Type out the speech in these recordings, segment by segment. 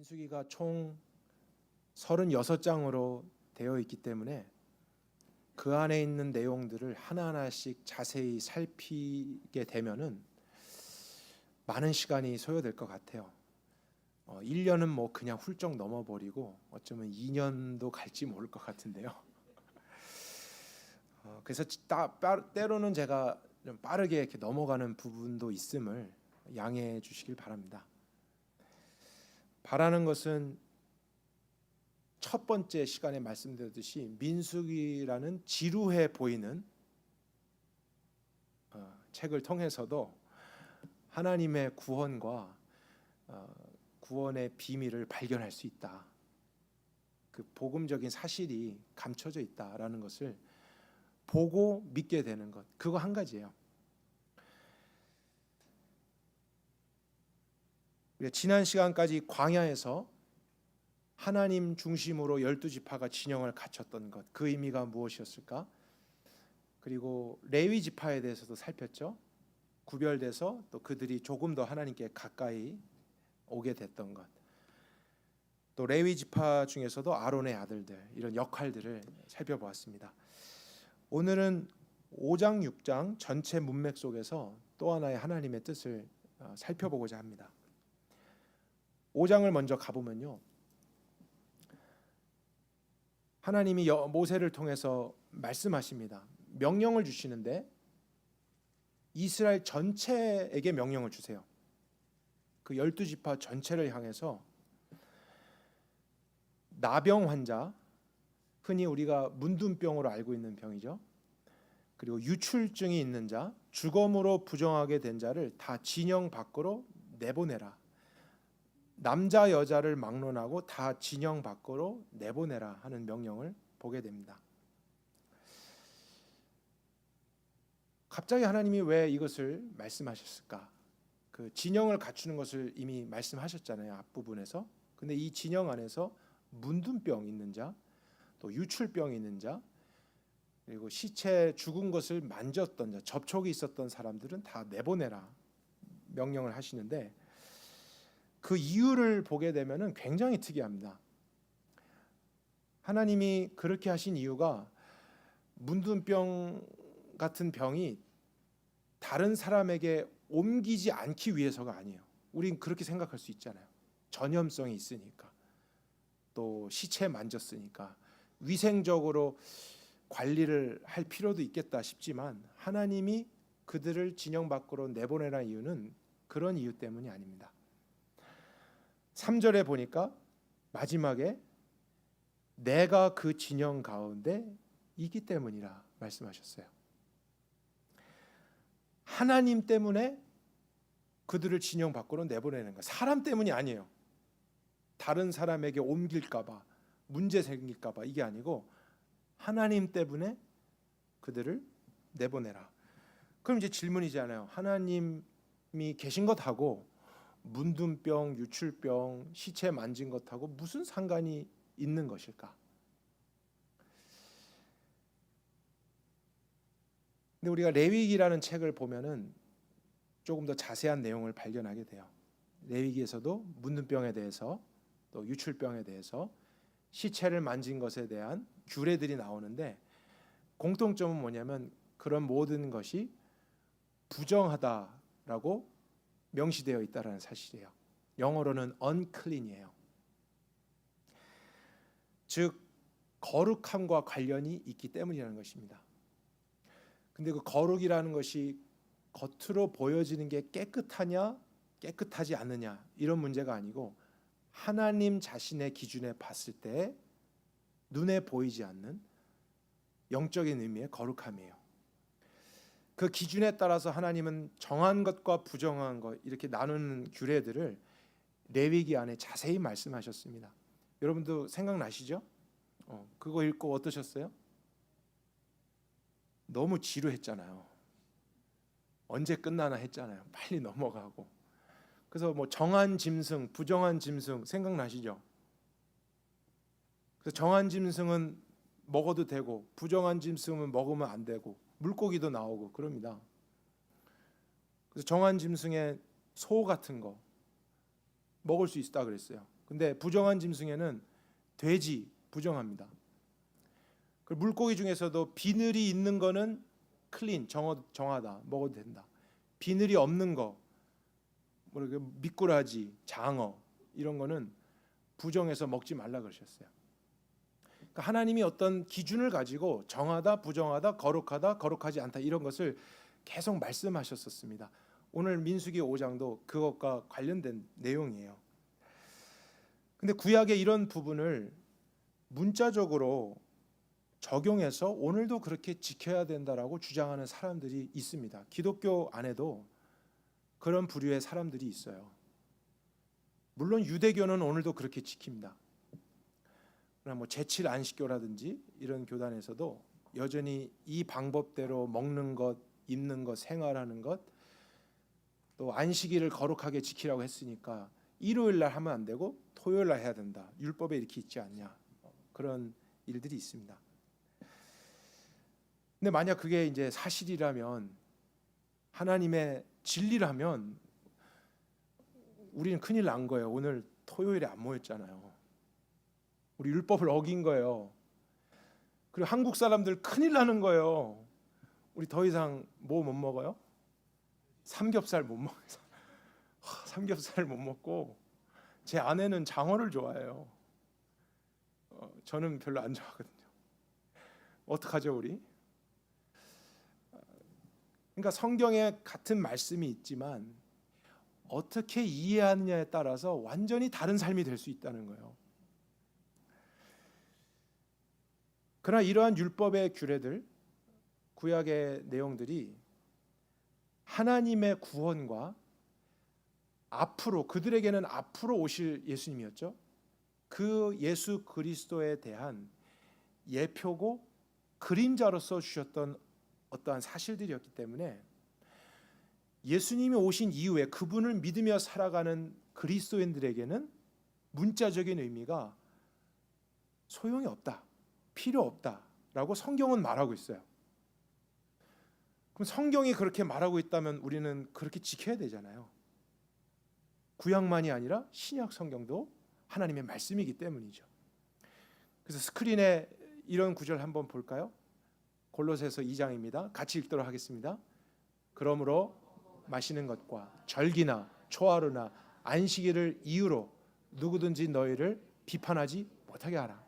민수기가 총 36장으로 되어 있기 때문에 그 안에 있는 내용들을 하나하나씩 자세히 살피게 되면은 많은 시간이 소요될 것 같아요. 1년은 뭐 그냥 훌쩍 넘어버리고 어쩌면 2년도 갈지 모를 것 같은데요. 그래서 때로는 제가 좀 빠르게 이렇게 넘어가는 부분도 있음을 양해해 주시길 바랍니다. 바라는 것은 첫 번째 시간에 말씀드렸듯이 민수기라는 지루해 보이는 책을 통해서도 하나님의 구원과 구원의 비밀을 발견할 수 있다. 그 복음적인 사실이 감춰져 있다라는 것을 보고 믿게 되는 것, 그거 한 가지예요. 지난 시간까지 광야에서 하나님 중심으로 12지파가 진영을 갖췄던 것, 그 의미가 무엇이었을까? 그리고 레위 지파에 대해서도 살폈죠. 구별돼서 또 그들이 조금 더 하나님께 가까이 오게 됐던 것. 또 레위 지파 중에서도 아론의 아들들, 이런 역할들을 살펴보았습니다. 오늘은 5장 6장 전체 문맥 속에서 또 하나의 하나님의 뜻을 살펴보고자 합니다. 5장을 먼저 가보면요, 하나님이 모세를 통해서 말씀하십니다. 명령을 주시는데 이스라엘 전체에게 명령을 주세요. 그 12지파 전체를 향해서 나병 환자, 흔히 우리가 문둥병으로 알고 있는 병이죠. 그리고 유출증이 있는 자, 주검으로 부정하게 된 자를 다 진영 밖으로 내보내라. 남자 여자를 막론하고 다 진영 밖으로 내보내라 하는 명령을 보게 됩니다. 갑자기 하나님이 왜 이것을 말씀하셨을까? 그 진영을 갖추는 것을 이미 말씀하셨잖아요, 앞부분에서. 근데 이 진영 안에서 문둥병 있는 자, 또 유출병 있는 자, 그리고 시체 죽은 것을 만졌던 자, 접촉이 있었던 사람들은 다 내보내라 명령을 하시는데, 그 이유를 보게 되면은 굉장히 특이합니다. 하나님이 그렇게 하신 이유가 문둥병 같은 병이 다른 사람에게 옮기지 않기 위해서가 아니에요. 우린 그렇게 생각할 수 있잖아요. 전염성이 있으니까, 또 시체 만졌으니까 위생적으로 관리를 할 필요도 있겠다 싶지만, 하나님이 그들을 진영 밖으로 내보내라 이유는 그런 이유 때문이 아닙니다. 3절에 보니까 마지막에 내가 그 진영 가운데 있기 때문이라 말씀하셨어요. 하나님 때문에 그들을 진영 밖으로 내보내는 거, 사람 때문이 아니에요. 다른 사람에게 옮길까 봐, 문제 생길까 봐, 이게 아니고 하나님 때문에 그들을 내보내라. 그럼 이제 질문이잖아요. 하나님이 계신 것하고 문둥병, 유출병, 시체 만진 것하고 무슨 상관이 있는 것일까? 근데 우리가 레위기라는 책을 보면은 조금 더 자세한 내용을 발견하게 돼요. 레위기에서도 문둥병에 대해서, 또 유출병에 대해서, 시체를 만진 것에 대한 규례들이 나오는데, 공통점은 뭐냐면 그런 모든 것이 부정하다라고 명시되어 있다라는 사실이에요. 영어로는 unclean이에요. 즉 거룩함과 관련이 있기 때문이라는 것입니다. 근데 그 거룩이라는 것이 겉으로 보여지는 게 깨끗하냐 깨끗하지 않느냐 이런 문제가 아니고, 하나님 자신의 기준에 봤을 때 눈에 보이지 않는 영적인 의미의 거룩함이에요. 그 기준에 따라서 하나님은 정한 것과 부정한 것, 이렇게 나누는 규례들을 레위기 안에 자세히 말씀하셨습니다. 여러분도 생각나시죠? 그거 읽고 어떠셨어요? 너무 지루했잖아요. 언제 끝나나 했잖아요. 빨리 넘어가고. 그래서 뭐 정한 짐승, 부정한 짐승 생각나시죠? 그래서 정한 짐승은 먹어도 되고 부정한 짐승은 먹으면 안 되고 물고기도 나오고 그럽니다. 그래서 정한 짐승의 소 같은 거, 먹을 수 있다 그랬어요. 근데 부정한 짐승에는 돼지 부정합니다. 그 물고기 중에서도 비늘이 있는 거는 클린 정하다 먹어도 된다. 비늘이 없는 거, 뭐 미꾸라지, 장어 이런 거는 부정해서 먹지 말라 그러셨어요. 그러니까 하나님이 어떤 기준을 가지고 정하다, 부정하다, 거룩하다, 거룩하지 않다 이런 것을 계속 말씀하셨었습니다. 오늘 민수기 5장도 그것과 관련된 내용이에요. 근데 구약의 이런 부분을 문자적으로 적용해서 오늘도 그렇게 지켜야 된다라고 주장하는 사람들이 있습니다. 기독교 안에도 그런 부류의 사람들이 있어요. 물론 유대교는 오늘도 그렇게 지킵니다. 그러나 뭐 제7 안식교라든지 이런 교단에서도 여전히 이 방법대로 먹는 것, 입는 것, 생활하는 것, 또 안식일을 거룩하게 지키라고 했으니까 일요일 날 하면 안 되고 토요일 날 해야 된다. 율법에 이렇게 있지 않냐. 그런 일들이 있습니다. 근데 만약 그게 이제 사실이라면, 하나님의 진리라면 우리는 큰일 난 거예요. 오늘 토요일에 안 모였잖아요. 우리 율법을 어긴 거예요. 그리고 한국 사람들 큰일 나는 거예요. 우리 더 이상 뭐 못 먹어요? 삼겹살 못 먹어요. 삼겹살 못 먹고, 제 아내는 장어를 좋아해요. 저는 별로 안 좋아하거든요. 어떡하죠 우리? 그러니까 성경에 같은 말씀이 있지만 어떻게 이해하느냐에 따라서 완전히 다른 삶이 될 수 있다는 거예요. 그러나 이러한 율법의 규례들, 구약의 내용들이 하나님의 구원과 앞으로, 그들에게는 앞으로 오실 예수님이었죠. 그 예수 그리스도에 대한 예표고 그림자로서 주셨던 어떠한 사실들이었기 때문에 예수님이 오신 이후에 그분을 믿으며 살아가는 그리스도인들에게는 문자적인 의미가 소용이 없다, 필요 없다라고 성경은 말하고 있어요. 그럼 성경이 그렇게 말하고 있다면 우리는 그렇게 지켜야 되잖아요. 구약만이 아니라 신약 성경도 하나님의 말씀이기 때문이죠. 그래서 스크린에 이런 구절 한번 볼까요? 골로새서 2장입니다. 같이 읽도록 하겠습니다. 그러므로 마시는 것과 절기나 초하루나 안식일을 이유로 누구든지 너희를 비판하지 못하게 하라.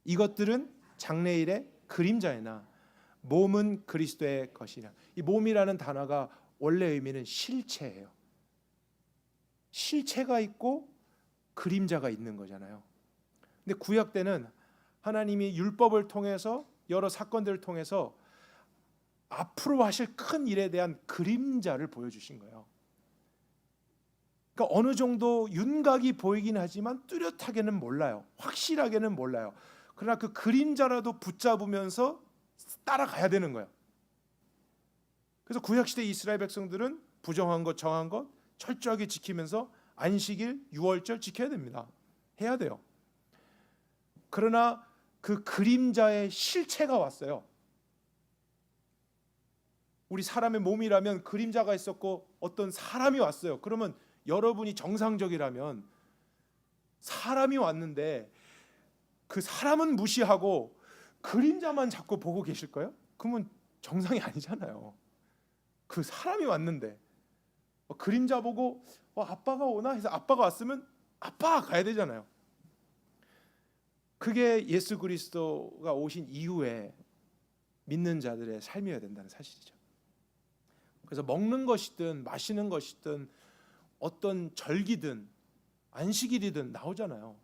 이것들은 장래일의 그림자이나 몸은 그리스도의 것이라. 이 몸이라는 단어가 원래 의미는 실체예요. 실체가 있고 그림자가 있는 거잖아요. 근데 구약 때는 하나님이 율법을 통해서 여러 사건들을 통해서 앞으로 하실 큰 일에 대한 그림자를 보여주신 거예요. 그러니까 어느 정도 윤곽이 보이긴 하지만 뚜렷하게는 몰라요. 확실하게는 몰라요. 그러나 그 그림자라도 붙잡으면서 따라가야 되는 거예요. 그래서 구약시대 이스라엘 백성들은 부정한 것, 정한 것 철저하게 지키면서 안식일, 유월절 지켜야 됩니다. 해야 돼요. 그러나 그 그림자의 실체가 왔어요. 우리 사람의 몸이라면 그림자가 있었고 어떤 사람이 왔어요. 그러면 여러분이 정상적이라면 사람이 왔는데 그 사람은 무시하고 그림자만 자꾸 보고 계실 거예요? 그러면 정상이 아니잖아요. 그 사람이 왔는데 그림자 보고 아빠가 오나 해서 아빠가 왔으면 아빠가 가야 되잖아요. 그게 예수 그리스도가 오신 이후에 믿는 자들의 삶이어야 된다는 사실이죠. 그래서 먹는 것이든 마시는 것이든 어떤 절기든 안식일이든 나오잖아요.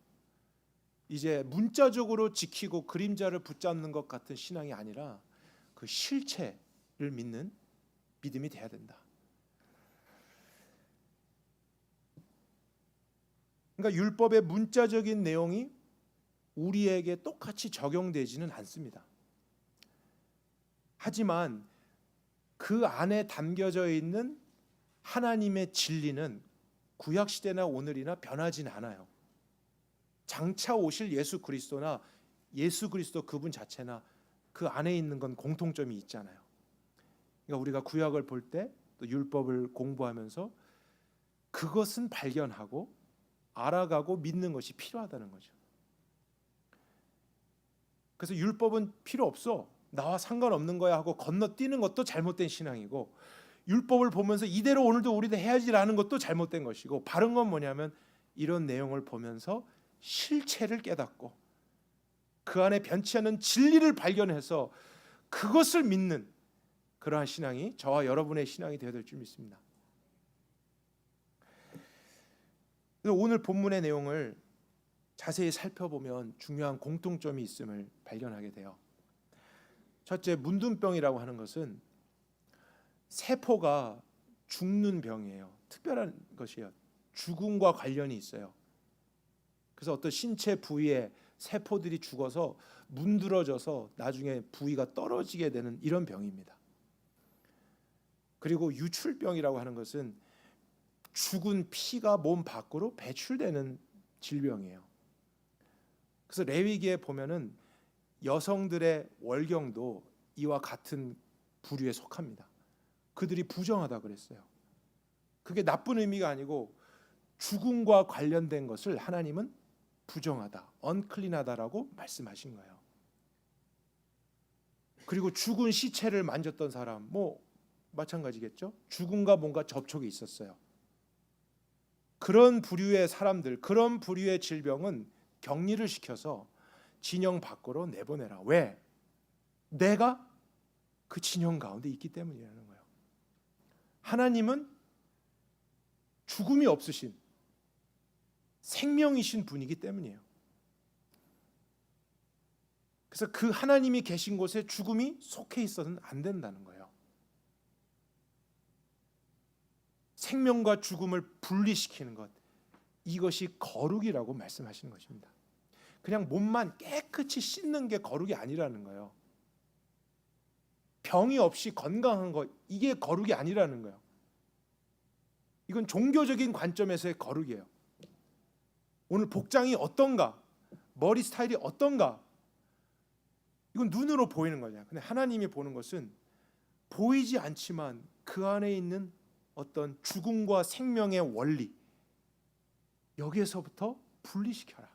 이제 문자적으로 지키고 그림자를 붙잡는 것 같은 신앙이 아니라 그 실체를 믿는 믿음이 돼야 된다. 그러니까 율법의 문자적인 내용이 우리에게 똑같이 적용되지는 않습니다. 하지만 그 안에 담겨져 있는 하나님의 진리는 구약 시대나 오늘이나 변하진 않아요. 장차 오실 예수 그리스도나 예수 그리스도 그분 자체나 그 안에 있는 건 공통점이 있잖아요. 그러니까 우리가 구약을 볼 때 또 율법을 공부하면서 그것은 발견하고 알아가고 믿는 것이 필요하다는 거죠. 그래서 율법은 필요 없어, 나와 상관없는 거야 하고 건너뛰는 것도 잘못된 신앙이고, 율법을 보면서 이대로 오늘도 우리도 해야지라는 것도 잘못된 것이고, 바른 건 뭐냐면 이런 내용을 보면서 실체를 깨닫고 그 안에 변치 않는 진리를 발견해서 그것을 믿는 그러한 신앙이 저와 여러분의 신앙이 되어야 될 줄 믿습니다. 오늘 본문의 내용을 자세히 살펴보면 중요한 공통점이 있음을 발견하게 돼요. 첫째, 문둥병이라고 하는 것은 세포가 죽는 병이에요. 특별한 것이에요. 죽음과 관련이 있어요. 그래서 어떤 신체 부위에 세포들이 죽어서 문드러져서 나중에 부위가 떨어지게 되는 이런 병입니다. 그리고 유출병이라고 하는 것은 죽은 피가 몸 밖으로 배출되는 질병이에요. 그래서 레위기에 보면은 여성들의 월경도 이와 같은 부류에 속합니다. 그들이 부정하다 그랬어요. 그게 나쁜 의미가 아니고 죽음과 관련된 것을 하나님은 부정하다, 언클린하다라고 말씀하신 거예요. 그리고 죽은 시체를 만졌던 사람, 마찬가지겠죠. 죽음과 뭔가 접촉이 있었어요. 그런 부류의 사람들, 그런 부류의 질병은 격리를 시켜서 진영 밖으로 내보내라. 왜? 내가 그 진영 가운데 있기 때문이라는 거예요. 하나님은 죽음이 없으신 생명이신 분이기 때문이에요. 그래서 그 하나님이 계신 곳에 죽음이 속해 있어서는 안 된다는 거예요. 생명과 죽음을 분리시키는 것, 이것이 거룩이라고 말씀하시는 것입니다. 그냥 몸만 깨끗이 씻는 게 거룩이 아니라는 거예요. 병이 없이 건강한 것, 이게 거룩이 아니라는 거예요. 이건 종교적인 관점에서의 거룩이에요. 오늘 복장이 어떤가, 머리 스타일이 어떤가, 이건 눈으로 보이는 거냐. 근데 하나님이 보는 것은 보이지 않지만 그 안에 있는 어떤 죽음과 생명의 원리, 여기에서부터 분리시켜라.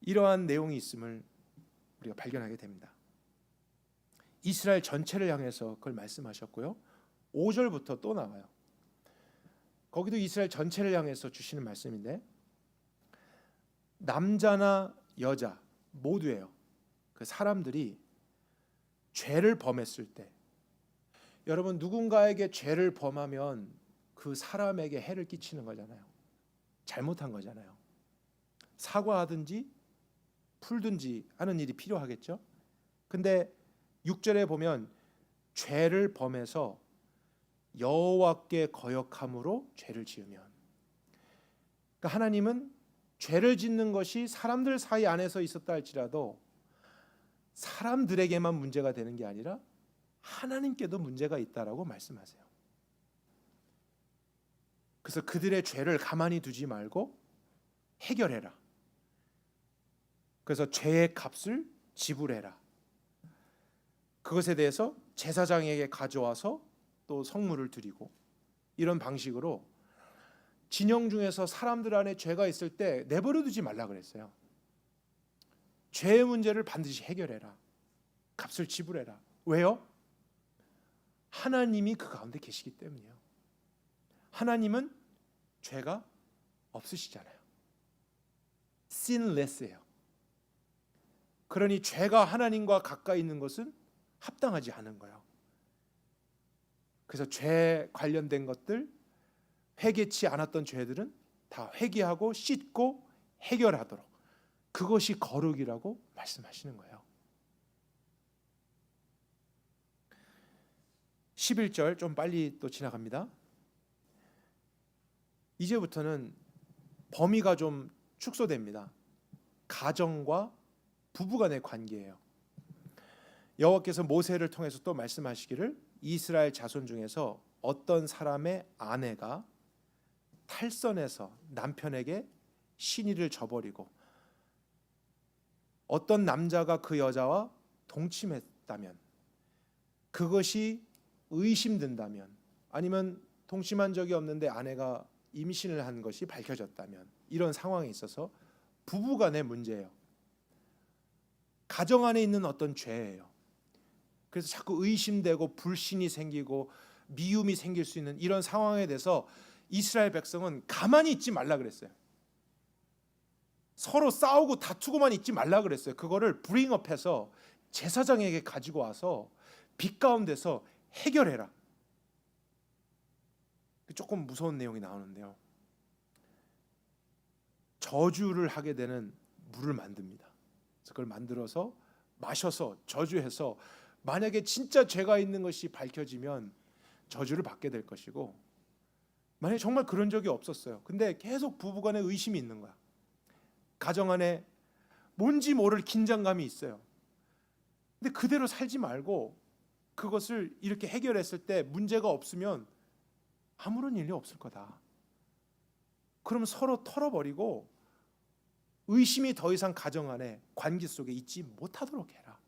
이러한 내용이 있음을 우리가 발견하게 됩니다. 이스라엘 전체를 향해서 그걸 말씀하셨고요. 5절부터 또 나와요. 거기도 이스라엘 전체를 향해서 주시는 말씀인데, 남자나 여자 모두예요. 그 사람들이 죄를 범했을 때, 여러분 누군가에게 죄를 범하면 그 사람에게 해를 끼치는 거잖아요. 잘못한 거잖아요. 사과하든지 풀든지 하는 일이 필요하겠죠. 근데 6절에 보면 죄를 범해서 여호와께 거역함으로 죄를 지으면, 그러니까 하나님은 죄를 짓는 것이 사람들 사이 안에서 있었다 할지라도 사람들에게만 문제가 되는 게 아니라 하나님께도 문제가 있다라고 말씀하세요. 그래서 그들의 죄를 가만히 두지 말고 해결해라. 그래서 죄의 값을 지불해라. 그것에 대해서 제사장에게 가져와서 또 성물을 드리고, 이런 방식으로 진영 중에서 사람들 안에 죄가 있을 때 내버려 두지 말라 그랬어요. 죄의 문제를 반드시 해결해라. 값을 지불해라. 왜요? 하나님이 그 가운데 계시기 때문이에요. 하나님은 죄가 없으시잖아요. sinless예요. 그러니 죄가 하나님과 가까이 있는 것은 합당하지 않은 거예요. 그래서 죄 관련된 것들, 회개치 않았던 죄들은 다 회개하고 씻고 해결하도록, 그것이 거룩이라고 말씀하시는 거예요. 11절 좀 빨리 또 지나갑니다. 이제부터는 범위가 좀 축소됩니다. 가정과 부부간의 관계예요. 여호와께서 모세를 통해서 또 말씀하시기를, 이스라엘 자손 중에서 어떤 사람의 아내가 탈선해서 남편에게 신의를 저버리고 어떤 남자가 그 여자와 동침했다면, 그것이 의심된다면, 아니면 동침한 적이 없는데 아내가 임신을 한 것이 밝혀졌다면, 이런 상황에 있어서 부부간의 문제예요. 가정 안에 있는 어떤 죄예요. 그래서 자꾸 의심되고 불신이 생기고 미움이 생길 수 있는 이런 상황에 대해서 이스라엘 백성은 가만히 있지 말라 그랬어요. 서로 싸우고 다투고만 있지 말라 그랬어요. 그거를 브링업해서 제사장에게 가지고 와서 빛 가운데서 해결해라. 조금 무서운 내용이 나오는데요. 저주를 하게 되는 물을 만듭니다. 그래서 그걸 만들어서 마셔서 저주해서 만약에 진짜 죄가 있는 것이 밝혀지면 저주를 받게 될 것이고, 만약에 정말 그런 적이 없었어요. 근데 계속 부부간에 의심이 있는 거야. 가정 안에 뭔지 모를 긴장감이 있어요. 근데 그대로 살지 말고 그것을 이렇게 해결했을 때 문제가 없으면 아무런 일이 없을 거다. 그럼 서로 털어버리고 의심이 더 이상 가정 안에 관계 속에 있지 못하도록 해라.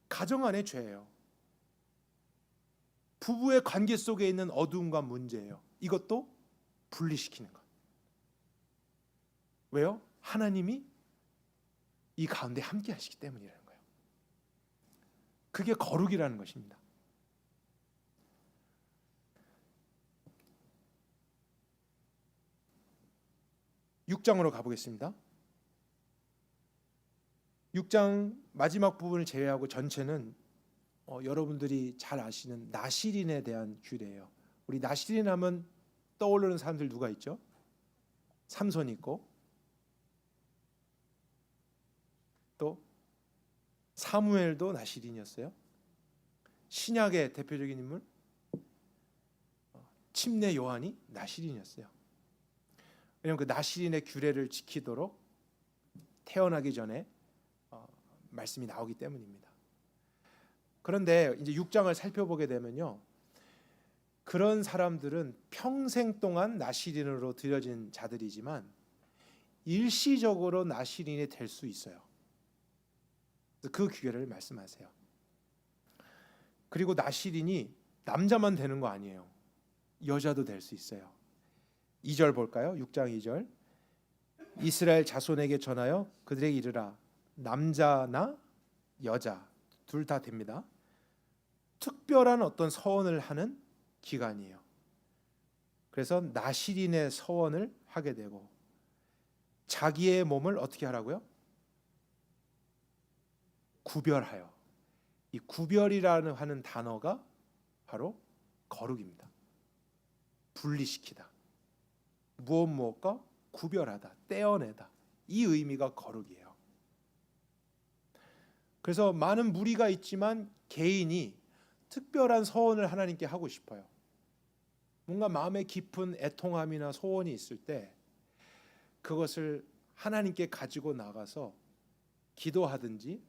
가정 안의 죄예요. 부부의 관계 속에 있는 어두움과 문제예요. 이것도 분리시키는 것. 왜요? 하나님이 이 가운데 함께 하시기 때문이라는 거예요. 그게 거룩이라는 것입니다. (6장으로) 가보겠습니다. 6장 마지막 부분을 제외하고 전체는 여러분들이 잘 아시는 나실인에 대한 규례예요. 우리 나실인 하면 떠오르는 사람들 누가 있죠? 삼손이 있고, 또 사무엘도 나실인이었어요. 신약의 대표적인 인물 침례 요한이 나실인이었어요. 왜냐하면 그 나실인의 규례를 지키도록 태어나기 전에 말씀이 나오기 때문입니다. 그런데 이제 6장을 살펴보게 되면요, 그런 사람들은 평생 동안 나실인으로 들여진 자들이지만 일시적으로 나실인이 될 수 있어요. 그 규례를 말씀하세요. 그리고 나실인이 남자만 되는 거 아니에요. 여자도 될 수 있어요. 2절 볼까요? 6장 2절. 이스라엘 자손에게 전하여 그들에게 이르라. 남자나 여자 둘 다 됩니다. 특별한 어떤 서원을 하는 기간이에요. 그래서 나실인의 서원을 하게 되고, 자기의 몸을 어떻게 하라고요? 구별하여. 이 구별이라는 하는 단어가 바로 거룩입니다. 분리시키다. 무엇과 구별하다, 떼어내다. 이 의미가 거룩이에요. 그래서 많은 무리가 있지만 개인이 특별한 서원을 하나님께 하고 싶어요. 뭔가 마음에 깊은 애통함이나 소원이 있을 때 그것을 하나님께 가지고 나가서 기도하든지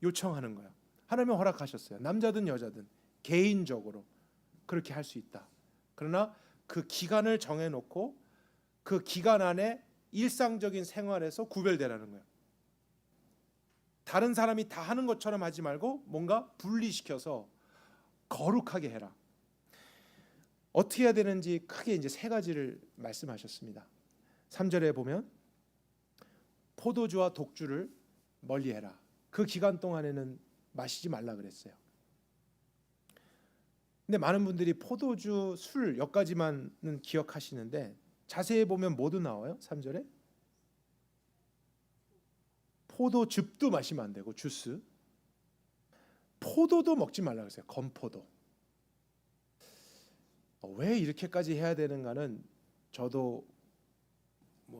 요청하는 거예요. 하나님은 허락하셨어요. 남자든 여자든 개인적으로 그렇게 할 수 있다. 그러나 그 기간을 정해놓고 그 기간 안에 일상적인 생활에서 구별되라는 거예요. 다른 사람이 다 하는 것처럼 하지 말고 뭔가 분리시켜서 거룩하게 해라. 어떻게 해야 되는지 크게 이제 세 가지를 말씀하셨습니다. 3절에 보면 포도주와 독주를 멀리해라. 그 기간 동안에는 마시지 말라 그랬어요. 근데 많은 분들이 포도주, 술 여기까지만은 기억하시는데 자세히 보면 뭐도 나와요? 3절에 포도즙도 마시면 안 되고 주스, 포도도 먹지 말라 그랬어요. 건포도. 왜 이렇게까지 해야 되는가는 저도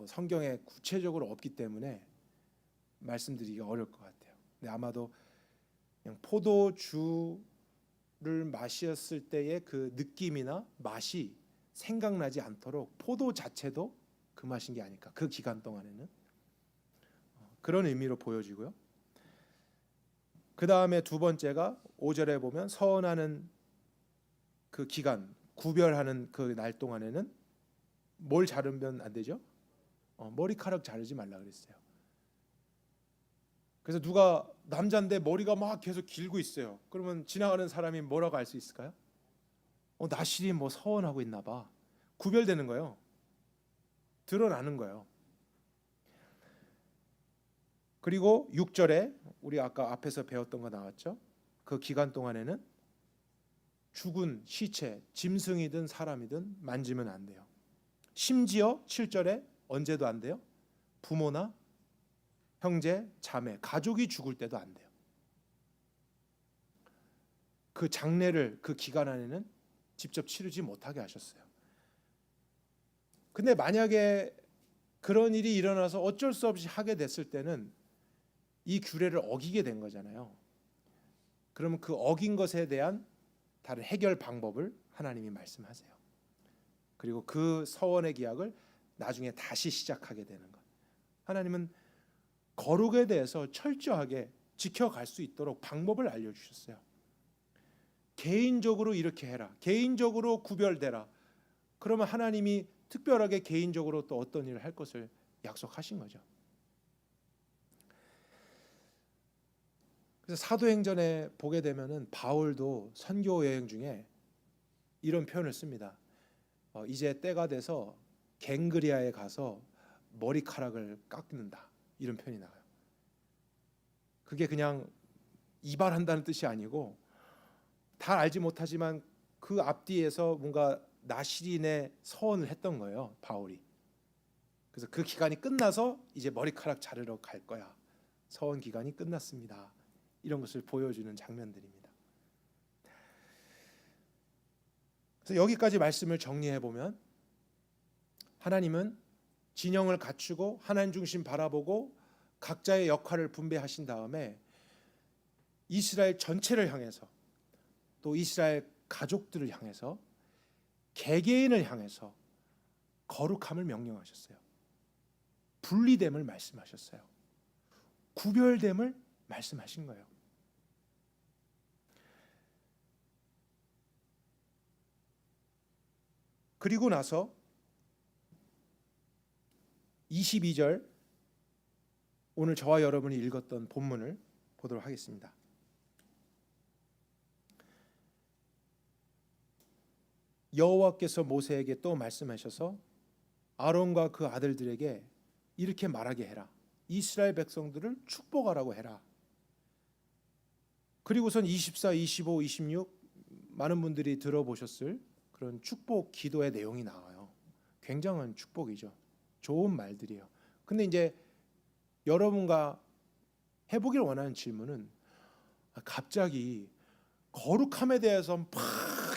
성경에 구체적으로 없기 때문에 말씀드리기가 어려울 것 같아요. 근데 아마도 그냥 포도주를 마셨을 때의 그 느낌이나 맛이 생각나지 않도록 포도 자체도 그 맛인 게 아닐까. 그 기간 동안에는 그런 의미로 보여지고요. 그 다음에 두 번째가 5절에 보면 서원하는 그 기간, 구별하는 그 날 동안에는 뭘 자르면 안 되죠? 머리카락 자르지 말라 그랬어요. 그래서 누가 남자인데 머리가 막 계속 길고 있어요. 그러면 지나가는 사람이 뭐라고 알 수 있을까요? 나실이 서원하고 있나 봐. 구별되는 거예요. 드러나는 거예요. 그리고 6절에 우리 아까 앞에서 배웠던 거 나왔죠? 그 기간 동안에는 죽은 시체, 짐승이든 사람이든 만지면 안 돼요. 심지어 7절에 언제도 안 돼요? 부모나 형제, 자매, 가족이 죽을 때도 안 돼요. 그 장례를 그 기간 안에는 직접 치르지 못하게 하셨어요. 근데 만약에 그런 일이 일어나서 어쩔 수 없이 하게 됐을 때는 이 규례를 어기게 된 거잖아요. 그러면 그 어긴 것에 대한 다른 해결 방법을 하나님이 말씀하세요. 그리고 그 서원의 기약을 나중에 다시 시작하게 되는 것. 하나님은 거룩에 대해서 철저하게 지켜갈 수 있도록 방법을 알려주셨어요. 개인적으로 이렇게 해라. 개인적으로 구별되라. 그러면 하나님이 특별하게 개인적으로 또 어떤 일을 할 것을 약속하신 거죠. 그래서 사도행전에 보게 되면은 바울도 선교 여행 중에 이런 표현을 씁니다. 이제 때가 돼서 갱그리아에 가서 머리카락을 깎는다. 이런 표현이 나와요. 그게 그냥 이발한다는 뜻이 아니고 다 알지 못하지만 그 앞뒤에서 뭔가 나시린의 서원을 했던 거예요. 바울이. 그래서 그 기간이 끝나서 이제 머리카락 자르러 갈 거야. 서원 기간이 끝났습니다. 이런 것을 보여주는 장면들입니다. 그래서 여기까지 말씀을 정리해 보면 하나님은 진영을 갖추고 하나님 중심 바라보고 각자의 역할을 분배하신 다음에 이스라엘 전체를 향해서 또 이스라엘 가족들을 향해서 개개인을 향해서 거룩함을 명령하셨어요. 분리됨을 말씀하셨어요. 구별됨을 말씀하신 거예요. 그리고 나서 22절 오늘 저와 여러분이 읽었던 본문을 보도록 하겠습니다. 여호와께서 모세에게 또 말씀하셔서 아론과 그 아들들에게 이렇게 말하게 해라. 이스라엘 백성들을 축복하라고 해라. 그리고선 24, 25, 26 많은 분들이 들어보셨을 그런 축복 기도의 내용이 나와요. 굉장한 축복이죠. 좋은 말들이에요. 근데 이제 여러분과 해보길 원하는 질문은 갑자기 거룩함에 대해서 막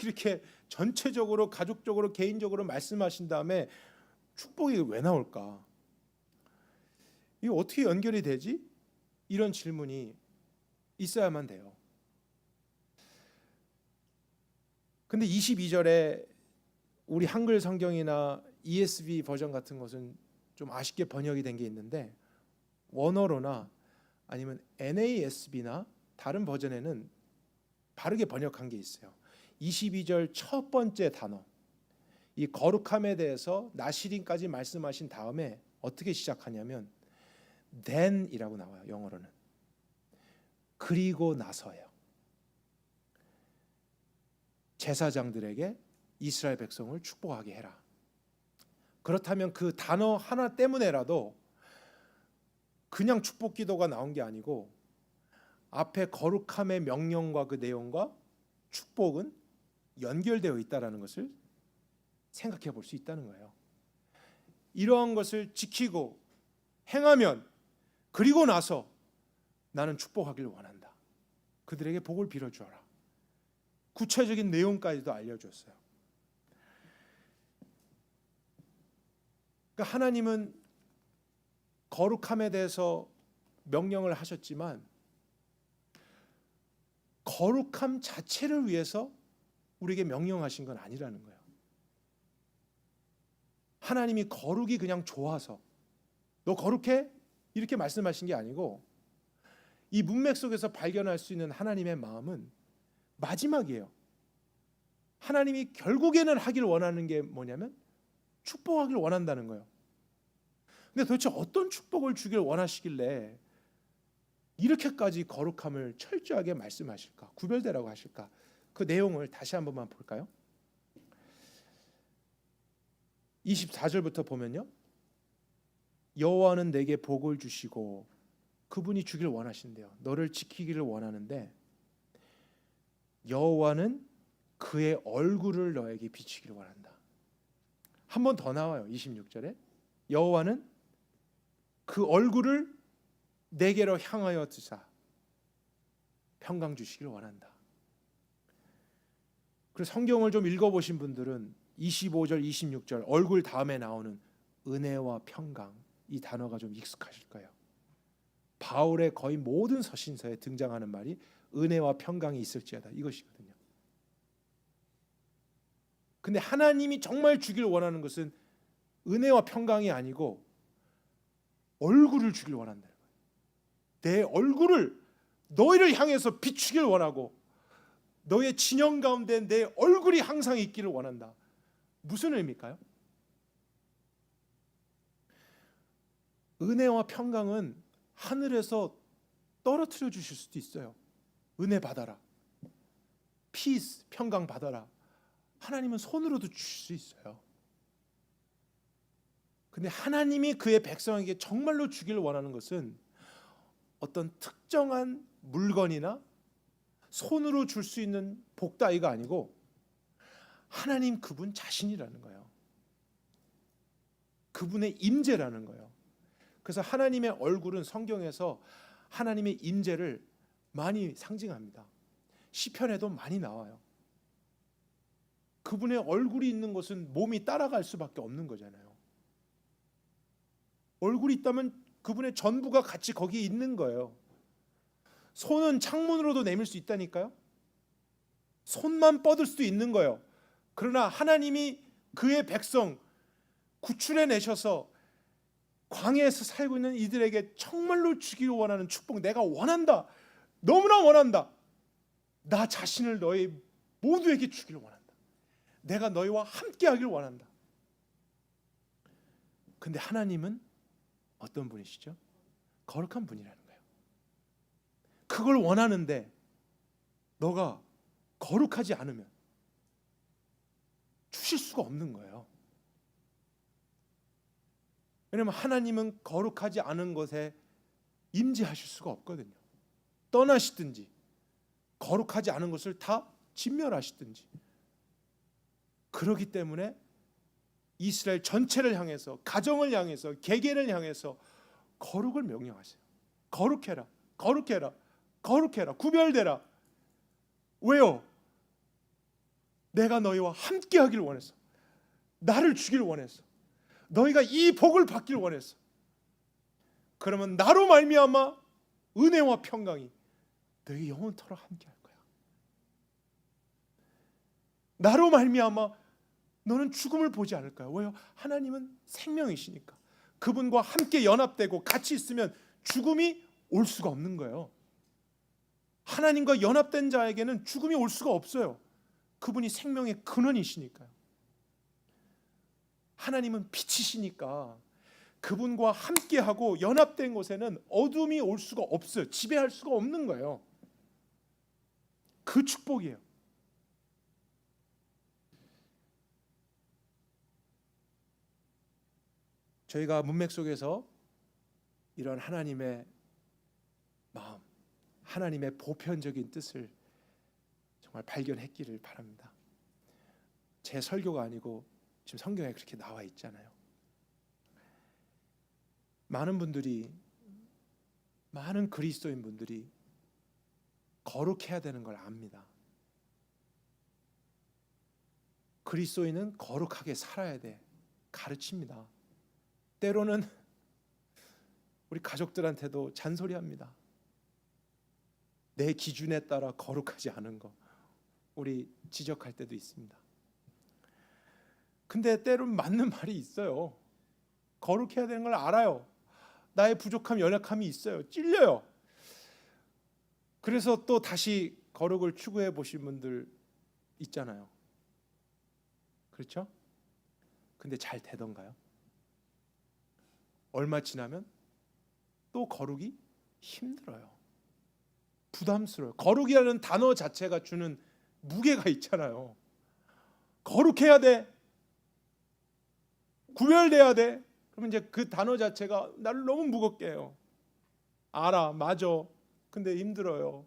이렇게 전체적으로 가족적으로 개인적으로 말씀하신 다음에 축복이 왜 나올까? 이거 어떻게 연결이 되지? 이런 질문이 있어야만 돼요. 근데 22절에 우리 한글 성경이나 ESV 버전 같은 것은 좀 아쉽게 번역이 된 게 있는데 원어로나 아니면 NASB나 다른 버전에는 바르게 번역한 게 있어요. 22절 첫 번째 단어, 이 거룩함에 대해서 나시린까지 말씀하신 다음에 어떻게 시작하냐면 then이라고 나와요. 영어로는. 그리고 나서예요. 제사장들에게 이스라엘 백성을 축복하게 해라. 그렇다면 그 단어 하나 때문에라도 그냥 축복 기도가 나온 게 아니고 앞에 거룩함의 명령과 그 내용과 축복은 연결되어 있다는 것을 생각해 볼 수 있다는 거예요. 이러한 것을 지키고 행하면 그리고 나서 나는 축복하기를 원한다. 그들에게 복을 빌어주어라. 구체적인 내용까지도 알려줬어요. 그러니까 하나님은 거룩함에 대해서 명령을 하셨지만 거룩함 자체를 위해서 우리에게 명령하신 건 아니라는 거예요. 하나님이 거룩이 그냥 좋아서 너 거룩해? 이렇게 말씀하신 게 아니고 이 문맥 속에서 발견할 수 있는 하나님의 마음은 마지막이에요. 하나님이 결국에는 하길 원하는 게 뭐냐면 축복하길 원한다는 거예요. 근데 도대체 어떤 축복을 주길 원하시길래 이렇게까지 거룩함을 철저하게 말씀하실까? 구별되라고 하실까? 그 내용을 다시 한 번만 볼까요? 24절부터 보면요, 여호와는 내게 복을 주시고, 그분이 주길 원하신대요. 너를 지키기를 원하는데 여호와는 그의 얼굴을 너에게 비추기를 원한다. 한 번 더 나와요. 26절에 여호와는 그 얼굴을 내게로 향하여 드사 평강 주시기를 원한다. 그래서 성경을 좀 읽어보신 분들은 25절, 26절 얼굴 다음에 나오는 은혜와 평강, 이 단어가 좀 익숙하실 거예요. 바울의 거의 모든 서신서에 등장하는 말이 은혜와 평강이 있을지어다, 이것이거든요. 근데 하나님이 정말 주길 원하는 것은 은혜와 평강이 아니고 얼굴을 주길 원한다는 거예요. 내 얼굴을 너희를 향해서 비추길 원하고 너의 진영 가운데 내 얼굴이 항상 있기를 원한다. 무슨 의미일까요? 은혜와 평강은 하늘에서 떨어뜨려 주실 수도 있어요. 은혜 받아라, 피스, 평강 받아라. 하나님은 손으로도 주실 수 있어요. 근데 하나님이 그의 백성에게 정말로 주길 원하는 것은 어떤 특정한 물건이나 손으로 줄 수 있는 복따위가 아니고 하나님 그분 자신이라는 거예요. 그분의 임재라는 거예요. 그래서 하나님의 얼굴은 성경에서 하나님의 임재를 많이 상징합니다. 시편에도 많이 나와요. 그분의 얼굴이 있는 곳은 몸이 따라갈 수밖에 없는 거잖아요. 얼굴이 있다면 그분의 전부가 같이 거기에 있는 거예요. 손은 창문으로도 내밀 수 있다니까요. 손만 뻗을 수도 있는 거예요. 그러나 하나님이 그의 백성 구출해 내셔서 광야에서 살고 있는 이들에게 정말로 주기를 원하는 축복, 내가 원한다, 너무나 원한다. 나 자신을 너희 모두에게 주기를 원한다. 내가 너희와 함께 하기를 원한다. 근데 하나님은 어떤 분이시죠? 거룩한 분이라는 거예요. 그걸 원하는데 너가 거룩하지 않으면 주실 수가 없는 거예요. 왜냐하면 하나님은 거룩하지 않은 것에 임재하실 수가 없거든요. 떠나시든지 거룩하지 않은 것을 다 진멸하시든지. 그렇기 때문에 이스라엘 전체를 향해서, 가정을 향해서, 개개를 향해서 거룩을 명령하세요. 거룩해라, 거룩해라, 거룩해라, 구별되라. 왜요? 내가 너희와 함께 하기를 원해서, 나를 주기를 원해서, 너희가 이 복을 받기를 원해서. 그러면 나로 말미암아 은혜와 평강이 너희 영원토록 함께 할 거야. 나로 말미암아 너는 죽음을 보지 않을 거야. 왜요? 하나님은 생명이시니까. 그분과 함께 연합되고 같이 있으면 죽음이 올 수가 없는 거예요. 하나님과 연합된 자에게는 죽음이 올 수가 없어요. 그분이 생명의 근원이시니까요. 하나님은 빛이시니까 그분과 함께하고 연합된 곳에는 어둠이 올 수가 없어요. 지배할 수가 없는 거예요. 그 축복이에요. 저희가 문맥 속에서 이런 하나님의 마음, 하나님의 보편적인 뜻을 정말 발견했기를 바랍니다. 제 설교가 아니고 지금 성경에 그렇게 나와 있잖아요. 많은 분들이, 많은 그리스도인 분들이 거룩해야 되는 걸 압니다. 그리스도인은 거룩하게 살아야 돼 가르칩니다. 때로는 우리 가족들한테도 잔소리합니다. 내 기준에 따라 거룩하지 않은 거 우리 지적할 때도 있습니다. 근데 때로는 맞는 말이 있어요. 거룩해야 되는 걸 알아요. 나의 부족함, 연약함이 있어요. 찔려요. 그래서 또 다시 거룩을 추구해 보신 분들 있잖아요. 그렇죠? 근데 잘 되던가요? 얼마 지나면 또 거룩이 힘들어요. 부담스러워요. 거룩이라는 단어 자체가 주는 무게가 있잖아요. 거룩해야 돼. 구별돼야 돼. 그러면 이제 그 단어 자체가 나를 너무 무겁게 해요. 알아, 맞아. 근데 힘들어요.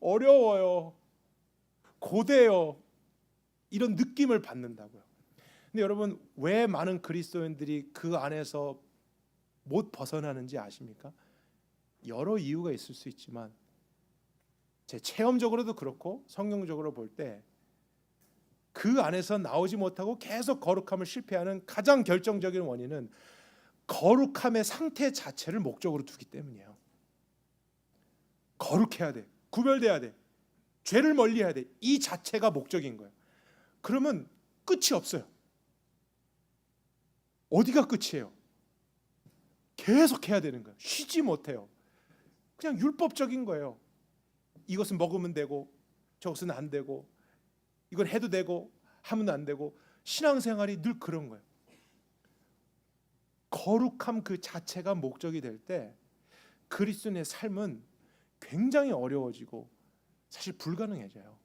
어려워요. 고대요. 이런 느낌을 받는다고요. 근데 여러분, 왜 많은 그리스도인들이 그 안에서 못 벗어나는지 아십니까? 여러 이유가 있을 수 있지만 제 체험적으로도 그렇고 성경적으로 볼 때 그 안에서 나오지 못하고 계속 거룩함을 실패하는 가장 결정적인 원인은 거룩함의 상태 자체를 목적으로 두기 때문이에요. 거룩해야 돼. 구별돼야 돼. 죄를 멀리해야 돼. 이 자체가 목적인 거예요. 그러면 끝이 없어요. 어디가 끝이에요? 계속 해야 되는 거예요. 쉬지 못해요. 그냥 율법적인 거예요. 이것은 먹으면 되고 저것은 안 되고 이건 해도 되고 하면 안 되고 신앙생활이 늘 그런 거예요. 거룩함 그 자체가 목적이 될 때 그리스도인의 삶은 굉장히 어려워지고 사실 불가능해져요.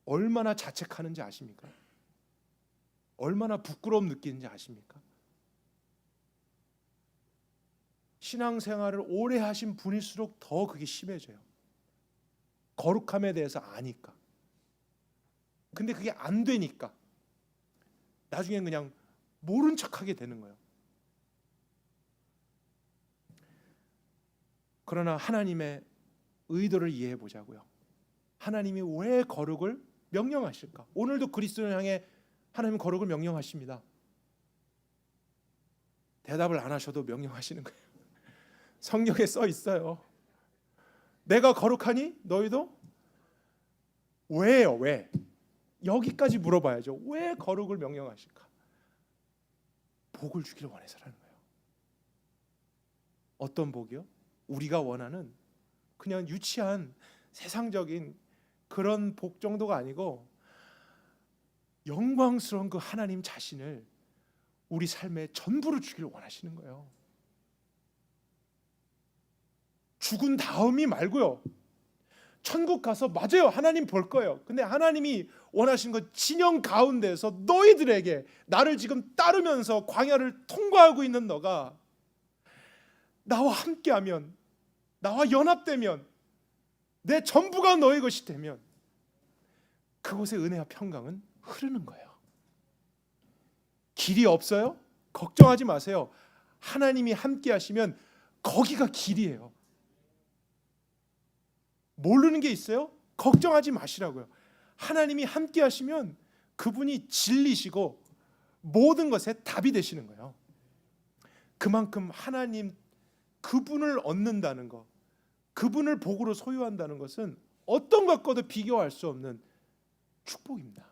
얼마나 자책하는지 아십니까? 얼마나 부끄러움 느끼는지 아십니까? 신앙생활을 오래 하신 분일수록 더 그게 심해져요. 거룩함에 대해서 아니까. 근데 그게 안 되니까 나중엔 그냥 모른 척하게 되는 거예요. 그러나 하나님의 의도를 이해해 보자고요. 하나님이 왜 거룩을 명령하실까? 오늘도 그리스도를 향해 하나님은 거룩을 명령하십니다. 대답을 안 하셔도 명령하시는 거예요. 성경에 써 있어요. 내가 거룩하니 너희도 왜요? 왜? 여기까지 물어봐야죠. 왜 거룩을 명령하실까? 복을 주기를 원해서라는 거예요. 어떤 복이요? 우리가 원하는 그냥 유치한 세상적인 그런 복 정도가 아니고 영광스러운 그 하나님 자신을 우리 삶의 전부로 주기를 원하시는 거예요. 죽은 다음이 말고요. 천국 가서 맞아요. 하나님 볼 거예요. 근데 하나님이 원하신 건 진영 가운데서 너희들에게 나를 지금 따르면서 광야를 통과하고 있는 너가 나와 함께하면, 나와 연합되면, 내 전부가 너의 것이 되면 그곳의 은혜와 평강은 흐르는 거예요. 길이 없어요? 걱정하지 마세요. 하나님이 함께 하시면 거기가 길이에요. 모르는 게 있어요? 걱정하지 마시라고요. 하나님이 함께 하시면 그분이 진리시고 모든 것에 답이 되시는 거예요. 그만큼 하나님 그분을 얻는다는 것, 그분을 복으로 소유한다는 것은 어떤 것과도 비교할 수 없는 축복입니다.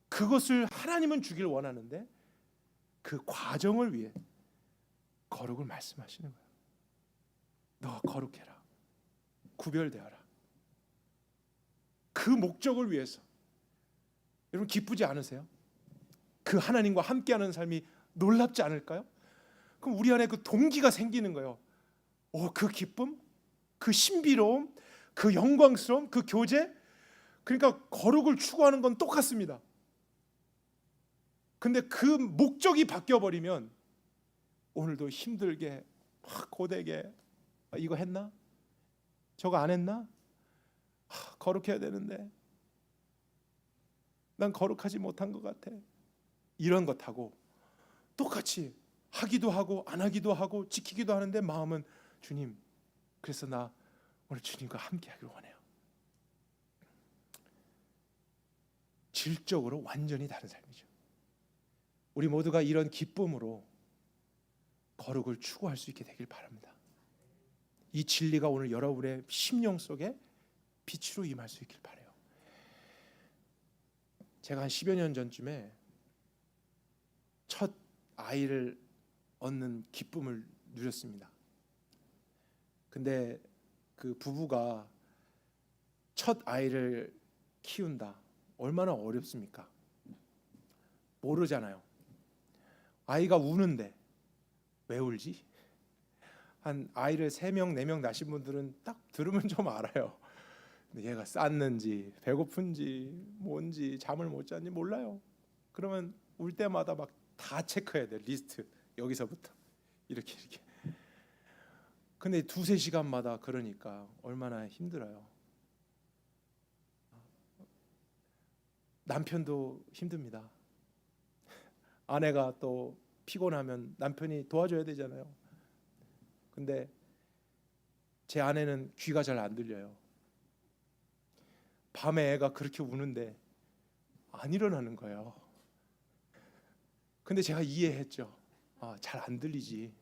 그것을 하나님은 주길 원하는데 그 과정을 위해 거룩을 말씀하시는 거예요. 너 거룩해라. 구별되어라. 그 목적을 위해서. 여러분 기쁘지 않으세요? 그 하나님과 함께하는 삶이 놀랍지 않을까요? 그럼 우리 안에 그 동기가 생기는 거예요. 그 기쁨, 그 신비로움, 그 영광스러움, 그 교제. 그러니까 거룩을 추구하는 건 똑같습니다. 근데 그 목적이 바뀌어버리면 오늘도 힘들게 막 고되게 이거 했나? 저거 안 했나? 거룩해야 되는데 난 거룩하지 못한 것 같아. 이런 것하고 똑같이 하기도 하고 안 하기도 하고 지키기도 하는데 마음은 주님, 그래서 나 오늘 주님과 함께 하길 원해요. 질적으로 완전히 다른 삶이죠. 우리 모두가 이런 기쁨으로 거룩을 추구할 수 있게 되길 바랍니다. 이 진리가 오늘 여러분의 심령 속에 빛으로 임할 수 있길 바라요. 제가 한 10여 년 전쯤에 첫 아이를 얻는 기쁨을 누렸습니다. 근데 그 부부가 첫 아이를 키운다. 얼마나 어렵습니까? 모르잖아요. 아이가 우는데 왜 울지? 한 아이를 3명, 4명 낳으신 분들은 딱 들으면 좀 알아요. 근데 얘가 쌌는지 배고픈지 뭔지 잠을 못 잤는지 몰라요. 그러면 울 때마다 막 다 체크해야 돼. 리스트 여기서부터 이렇게. 근데 2-3시간마다 그러니까 얼마나 힘들어요. 남편도 힘듭니다. 아내가 또 피곤하면 남편이 도와줘야 되잖아요. 근데 제 아내는 귀가 잘 안 들려요. 밤에 애가 그렇게 우는데 안 일어나는 거예요. 근데 제가 이해했죠. 잘 안 들리지.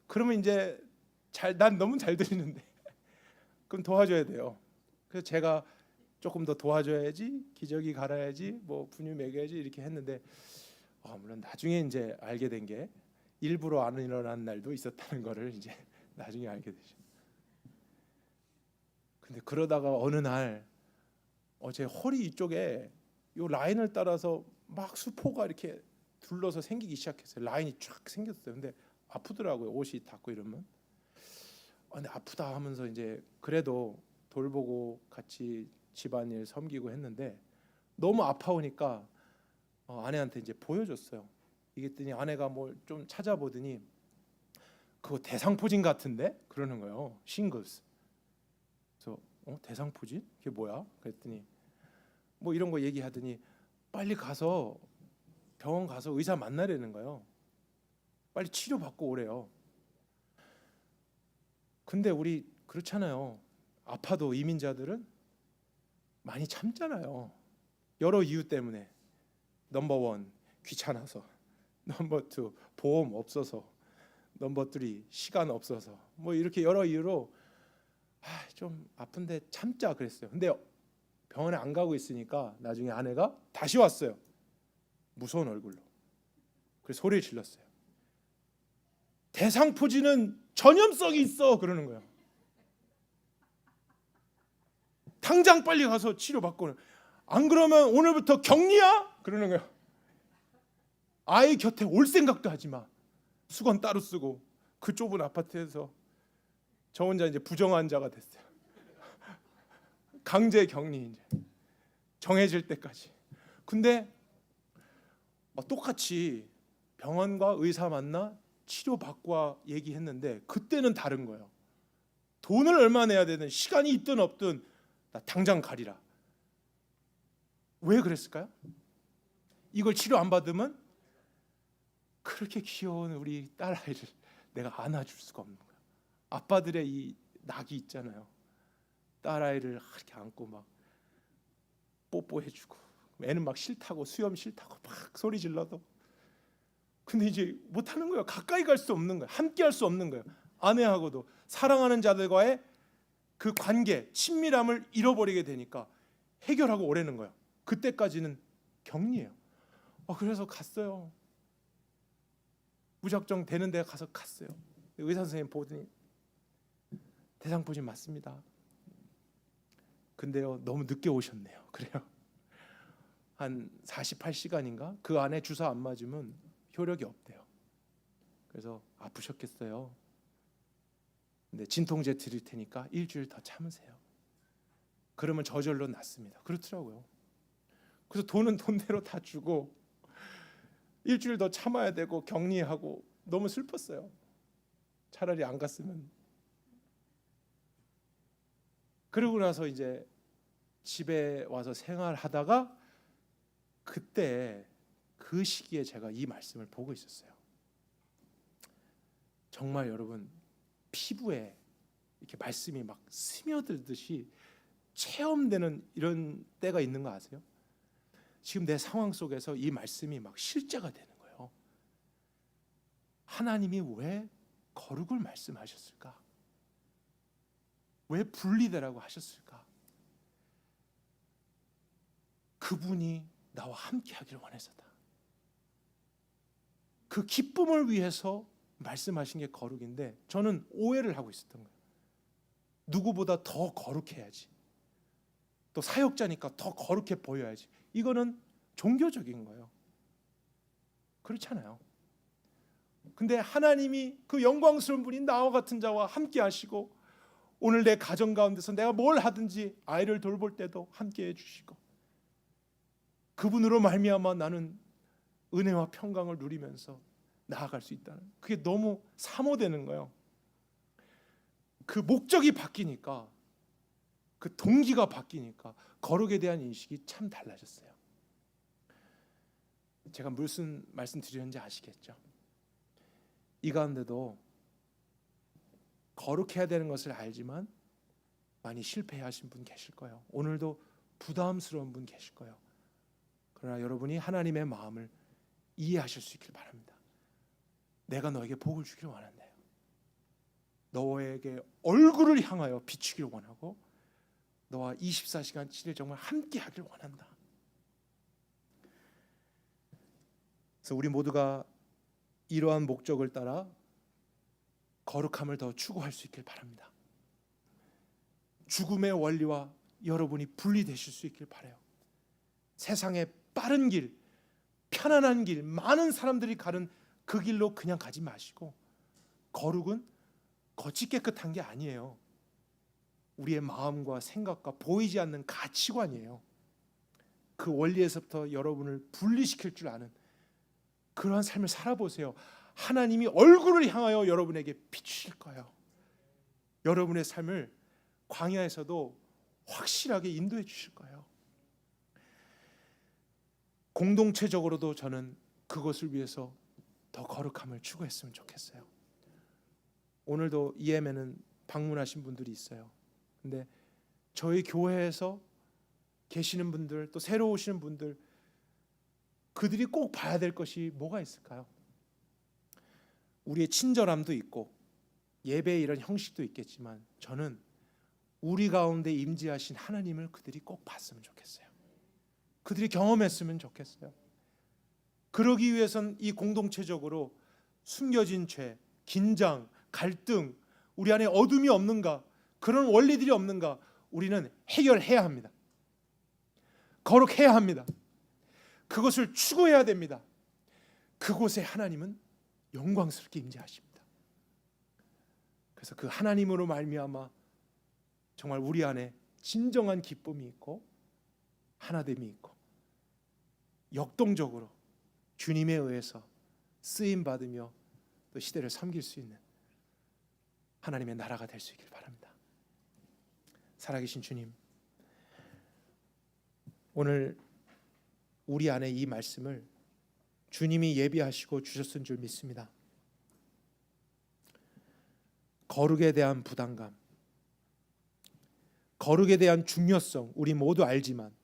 그러면 이제 난 너무 잘 들리는데 그럼 도와줘야 돼요. 그래서 제가 조금 더 도와줘야지, 기저귀 갈아야지, 뭐 분유 먹여야지 이렇게 했는데 물론 나중에 이제 알게 된 게 일부러 안 일어난 날도 있었다는 거를 이제 나중에 알게 되죠. 근데 그러다가 어느 날 제 허리 이쪽에 요 라인을 따라서 막 수포가 이렇게 둘러서 생기기 시작했어요. 라인이 쫙 생겼어요. 근데 아프더라고요. 옷이 닿고 이러면. 근데 아프다 하면서 이제 그래도 돌보고 같이 집안일 섬기고 했는데 너무 아파오니까 아내한테 이제 보여줬어요. 이랬더니 아내가 뭘 좀 찾아보더니 그거 대상포진 같은데 그러는 거예요. 싱글스. 그래서 대상포진? 그게 뭐야? 그랬더니 뭐 이런 거 얘기하더니 빨리 가서 병원 가서 의사 만나라는 거예요. 빨리 치료받고 오래요. 근데 우리 그렇잖아요. 아파도 이민자들은 많이 참잖아요. 여러 이유 때문에. 넘버 원, 귀찮아서. 넘버 투, 보험 없어서. 넘버 쓰리, 시간 없어서. 뭐 이렇게 여러 이유로 좀 아픈데 참자 그랬어요. 근데 병원에 안 가고 있으니까 나중에 아내가 다시 왔어요. 무서운 얼굴로. 그래서 소리를 질렀어요. 대상포진은 전염성이 있어 그러는 거예요. 당장 빨리 가서 치료받고 안 그러면 오늘부터 격리야 그러는 거예요. 아이 곁에 올 생각도 하지 마. 수건 따로 쓰고 그 좁은 아파트에서 저 혼자 이제 부정환자가 됐어요. 강제 격리 이제 정해질 때까지. 근데 똑같이 병원과 의사 만나 치료받고 얘기했는데 그때는 다른 거예요. 돈을 얼마 내야 되든 시간이 있든 없든 나 당장 가리라. 왜 그랬을까요? 이걸 치료 안 받으면 그렇게 귀여운 우리 딸아이를 내가 안아줄 수가 없는 거예요. 아빠들의 이 낙이 있잖아요. 딸아이를 이렇게 안고 막 뽀뽀해주고 애는 막 싫다고 수염 싫다고 막 소리 질러도 근데 이제 못하는 거예요. 가까이 갈 수 없는 거예요. 함께 할 수 없는 거예요. 아내하고도 사랑하는 자들과의 그 관계, 친밀함을 잃어버리게 되니까 해결하고 오라는 거예요. 그때까지는 격리예요. 그래서 갔어요. 무작정 되는 데 가서 갔어요. 의사 선생님 보더니 대상포진 맞습니다. 근데요 너무 늦게 오셨네요. 그래요. 한 48시간인가 그 안에 주사 안 맞으면 효력이 없대요. 그래서 아프셨겠어요. 근데 진통제 드릴 테니까 일주일 더 참으세요. 그러면 저절로 낫습니다. 그렇더라고요. 그래서 돈은 돈대로 다 주고 일주일 더 참아야 되고 격리하고 너무 슬펐어요. 차라리 안 갔으면. 그러고 나서 이제 집에 와서 생활하다가 그때 그 시기에 제가 이 말씀을 보고 있었어요. 정말 여러분 피부에 이렇게 말씀이 막 스며들듯이 체험되는 이런 때가 있는 거 아세요? 지금 내 상황 속에서 이 말씀이 막 실제가 되는 거예요. 하나님이 왜 거룩을 말씀하셨을까? 왜 분리되라고 하셨을까? 그분이 나와 함께 하기를 원해서다. 그 기쁨을 위해서 말씀하신 게 거룩인데 저는 오해를 하고 있었던 거예요. 누구보다 더 거룩해야지. 또 사역자니까 더 거룩해 보여야지. 이거는 종교적인 거예요. 그렇잖아요. 근데 하나님이 그 영광스러운 분이 나와 같은 자와 함께 하시고 오늘 내 가정 가운데서 내가 뭘 하든지 아이를 돌볼 때도 함께 해주시고 그분으로 말미암아 나는 은혜와 평강을 누리면서 나아갈 수 있다는, 그게 너무 사모되는 거예요. 그 목적이 바뀌니까, 그 동기가 바뀌니까 거룩에 대한 인식이 참 달라졌어요. 제가 무슨 말씀 드리는지 아시겠죠? 이 가운데도 거룩해야 되는 것을 알지만 많이 실패하신 분 계실 거예요. 오늘도 부담스러운 분 계실 거예요. 그러나 여러분이 하나님의 마음을 이해하실 수 있길 바랍니다. 내가 너에게 복을 주기를 원한대요. 너에게 얼굴을 향하여 비추기를 원하고 너와 24시간 7일 정말 함께 하길 원한다. 그래서 우리 모두가 이러한 목적을 따라 거룩함을 더 추구할 수 있길 바랍니다. 죽음의 원리와 여러분이 분리되실 수 있길 바라요. 세상의 빠른 길, 편안한 길, 많은 사람들이 가는 그 길로 그냥 가지 마시고, 거룩은 겉이 깨끗한 게 아니에요. 우리의 마음과 생각과 보이지 않는 가치관이에요. 그 원리에서부터 여러분을 분리시킬 줄 아는 그러한 삶을 살아보세요. 하나님이 얼굴을 향하여 여러분에게 비추실 거예요. 여러분의 삶을 광야에서도 확실하게 인도해 주실 거예요. 공동체적으로도 저는 그것을 위해서 더 거룩함을 추구했으면 좋겠어요. 오늘도 EM에는 방문하신 분들이 있어요. 근데 저희 교회에서 계시는 분들, 또 새로 오시는 분들, 그들이 꼭 봐야 될 것이 뭐가 있을까요? 우리의 친절함도 있고 예배의 이런 형식도 있겠지만, 저는 우리 가운데 임재하신 하나님을 그들이 꼭 봤으면 좋겠어요. 그들이 경험했으면 좋겠어요. 그러기 위해선 이 공동체적으로 숨겨진 죄, 긴장, 갈등, 우리 안에 어둠이 없는가, 그런 원리들이 없는가, 우리는 해결해야 합니다. 거룩해야 합니다. 그것을 추구해야 됩니다. 그곳에 하나님은 영광스럽게 임재하십니다. 그래서 그 하나님으로 말미암아 정말 우리 안에 진정한 기쁨이 있고 하나됨이 있고 역동적으로 주님에 의해서 쓰임 받으며 또 시대를 섬길 수 있는 하나님의 나라가 될 수 있길 바랍니다. 살아계신 주님, 오늘 우리 안에 이 말씀을 주님이 예비하시고 주셨은 줄 믿습니다. 거룩에 대한 부담감, 거룩에 대한 중요성 우리 모두 알지만,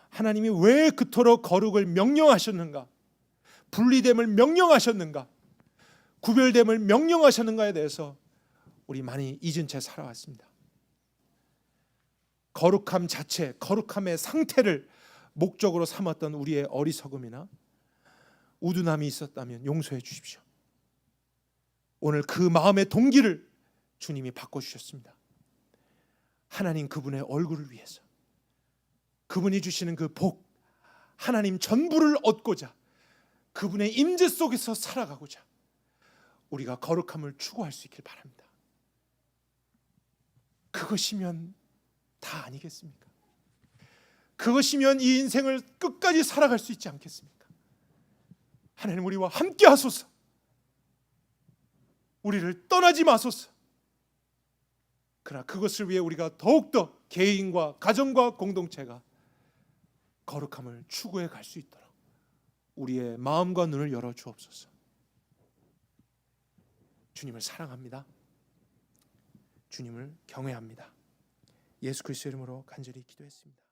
하나님이 왜 그토록 거룩을 명령하셨는가, 분리됨을 명령하셨는가, 구별됨을 명령하셨는가에 대해서 우리 많이 잊은 채 살아왔습니다. 거룩함 자체, 거룩함의 상태를 목적으로 삼았던 우리의 어리석음이나 우둔함이 있었다면 용서해 주십시오. 오늘 그 마음의 동기를 주님이 바꿔주셨습니다. 하나님 그분의 얼굴을 위해서, 그분이 주시는 그 복, 하나님 전부를 얻고자, 그분의 임재 속에서 살아가고자 우리가 거룩함을 추구할 수 있길 바랍니다. 그것이면 다 아니겠습니까? 그것이면 이 인생을 끝까지 살아갈 수 있지 않겠습니까? 하나님 우리와 함께 하소서. 우리를 떠나지 마소서. 그러나 그것을 위해 우리가 더욱더 개인과 가정과 공동체가 거룩함을 추구해 갈 수 있도록 우리의 마음과 눈을 열어 주옵소서. 주님을 사랑합니다. 주님을 경외합니다. 예수 그리스도의 이름으로 간절히 기도했습니다.